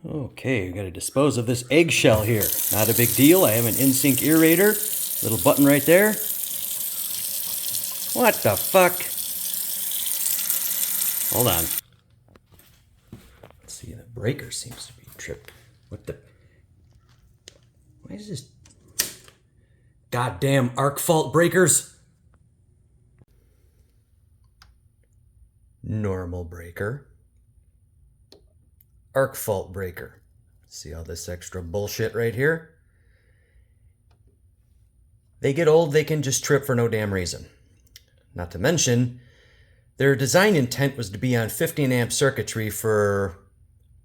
Okay, we got to dispose of this eggshell here. Not a big deal. I have an in-sync aerator. Little button right there. What the fuck? Hold on. Let's see, the breaker seems to be tripped. What the? Why is this? Goddamn arc fault breakers. Normal breaker. Arc fault breaker. See all this extra bullshit right here? They get old, they can just trip for no damn reason. Not to mention, their design intent was to be on 15 amp circuitry for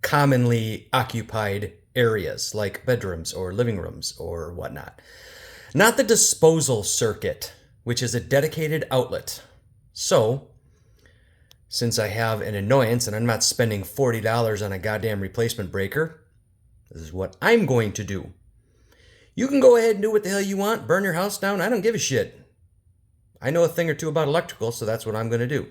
commonly occupied areas like bedrooms or living rooms or whatnot. Not the disposal circuit, which is a dedicated outlet. So, since I have an annoyance and I'm not spending $40 on a goddamn replacement breaker, this is what I'm going to do. You can go ahead and do what the hell you want, burn your house down, I don't give a shit. I know a thing or two about electrical, so that's what I'm going to do.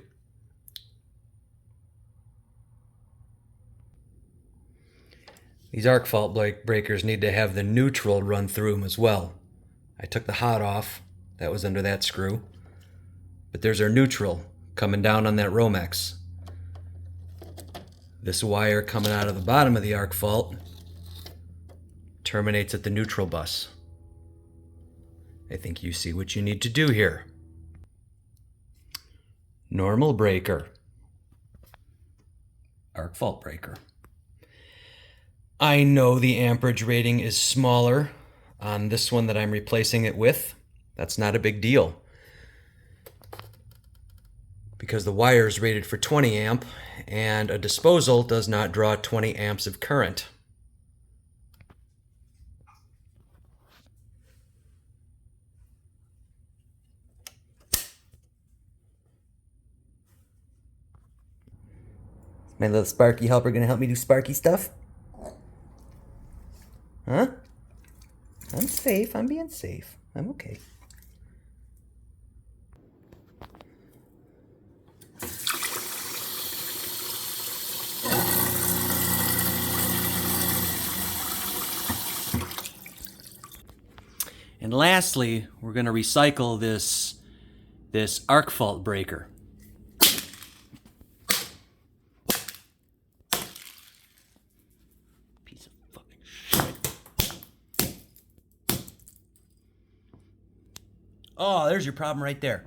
These arc fault breakers need to have the neutral run through them as well. I took the hot off, that was under that screw. But there's our neutral coming down on that Romex. This wire coming out of the bottom of the arc fault terminates at the neutral bus. I think you see what you need to do here. Normal breaker. Arc fault breaker. I know the amperage rating is smaller on this one that I'm replacing it with. That's not a big deal, because the wire is rated for 20 amp and a disposal does not draw 20 amps of current. My little Sparky helper gonna help me do Sparky stuff? Huh? I'm safe. I'm being safe. I'm okay. And lastly, we're going to recycle this arc fault breaker. Piece of fucking shit. Oh, there's your problem right there.